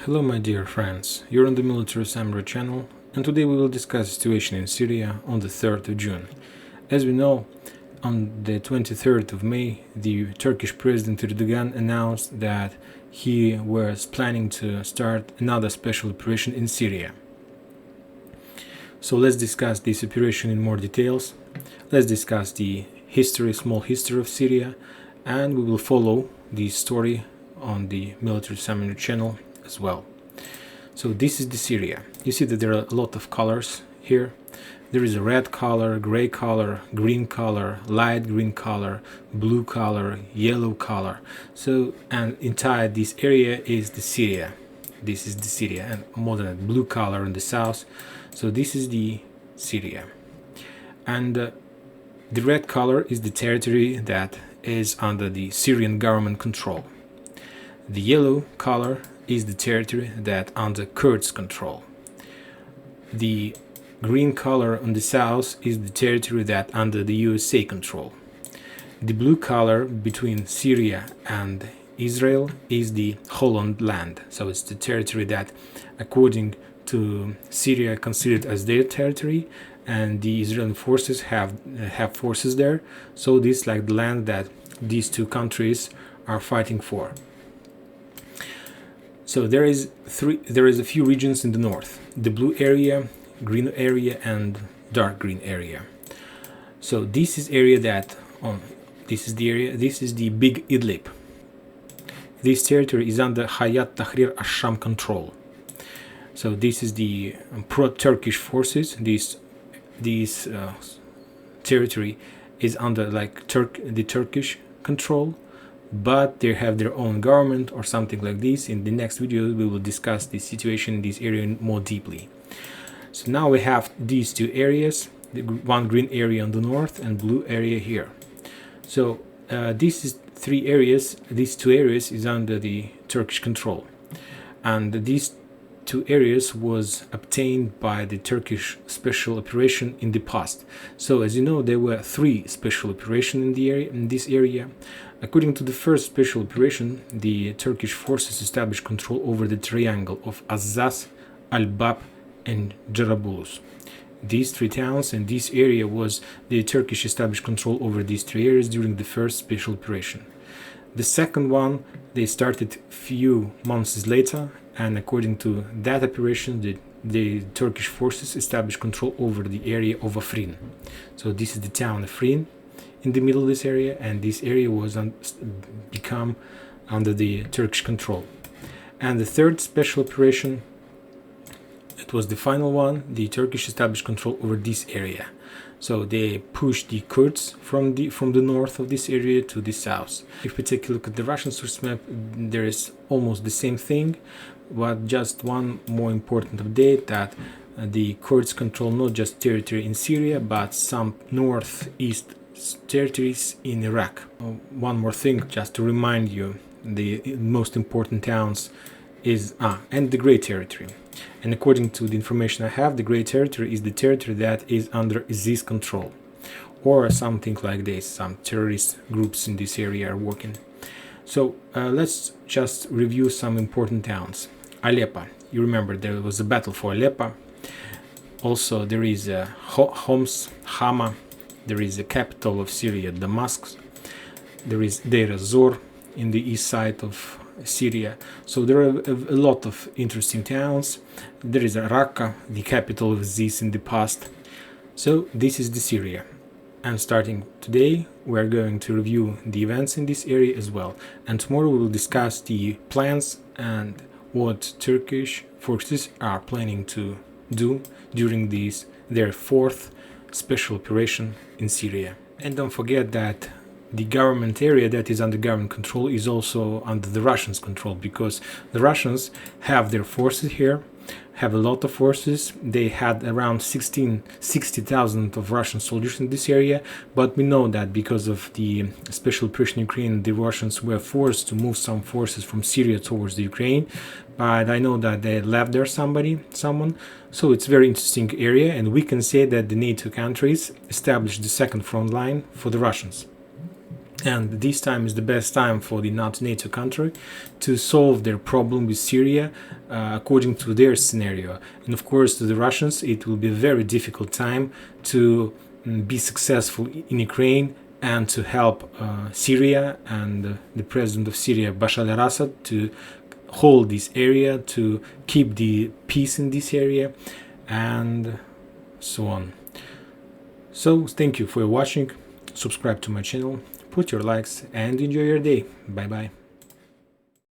Hello my dear friends, you're on the Military Summary channel, and today we will discuss the situation in Syria on the 3rd of June. As we know, on the 23rd of May, the Turkish President Erdogan announced that he was planning to start another special operation in Syria. So let's discuss this operation in more details. Let's discuss the small history of Syria, and we will follow the story on the Military Summary channel as well. So this is the Syria. You see that there are a lot of colors here. There is a red color, gray color, green color, light green color, blue color, yellow color. So, and entire this area is the Syria. This is the Syria, and more than that, blue color in the south. So this is the Syria. And the red color is the territory that is under the Syrian government control. The yellow color is the territory that under Kurds control. The green color on the south is the territory that under the USA control. The blue color between Syria and Israel is the Holland land. So it's the territory that, according to Syria, considered as their territory, and the Israeli forces have forces there. So this is like the land that these two countries are fighting for. So there is a few regions in the north: the blue area, green area, and dark green area. So this is the big Idlib. This territory is under Hayat Tahrir al-Sham control. So this is the pro-Turkish forces. This territory is under the Turkish control, but they have their own government or something like this. In the next video we will discuss the situation in this area more deeply. So now we have these two areas, the one green area on the north and blue area here. So these two areas is under the Turkish control, and these two areas was obtained by the Turkish special operation in the past. So as you know, there were 3 special operations in this area. According to the first special operation, the Turkish forces established control over the triangle of Azaz, Al-Bab, and Jarabulus. These 3 towns and this area was the Turkish established control over these 3 areas during the first special operation. The second one they started few months later, and according to that operation, the Turkish forces established control over the area of Afrin. So this is the town Afrin in the middle of this area, and this area was become under the Turkish control. And the third special operation, it was the final one. The Turkish established control over this area. So they pushed the Kurds from the north of this area to the south. If we take a look at the Russian source map, there is almost the same thing, but just one more important update, that the Kurds control not just territory in Syria, but some northeast territories in Iraq. One more thing, just to remind you, the most important towns is and the Grey Territory. And according to the information I have, the Grey Territory is the territory that is under ISIS control, or something like this. Some terrorist groups in this area are working. So let's just review some important towns. Aleppo. You remember there was a battle for Aleppo. Also there is Homs, Hama. There is the capital of Syria, Damascus. There is Deir ez-Zor in the east side of Syria. So there are a lot of interesting towns. There is Raqqa, the capital of ISIS in the past. So this is the Syria. And starting today, we're going to review the events in this area as well. And tomorrow we will discuss the plans and what Turkish forces are planning to do during their 4th special operation in Syria. And don't forget that the government area that is under government control is also under the Russians' control, because the Russians have their forces here, have a lot of forces. They had around 60,000 of Russian soldiers in this area, but we know that because of the special operation in Ukraine, the Russians were forced to move some forces from Syria towards the Ukraine. But I know that they left there someone. So it's a very interesting area, and we can say that the NATO countries established the second front line for the Russians. And this time is the best time for the not NATO country to solve their problem with Syria according to their scenario. And of course, to the Russians, it will be a very difficult time to be successful in Ukraine and to help Syria and the president of Syria, Bashar al-Assad, to hold this area, to keep the peace in this area, and so on. So thank you for watching. Subscribe to my channel, put your likes, and enjoy your day. Bye bye.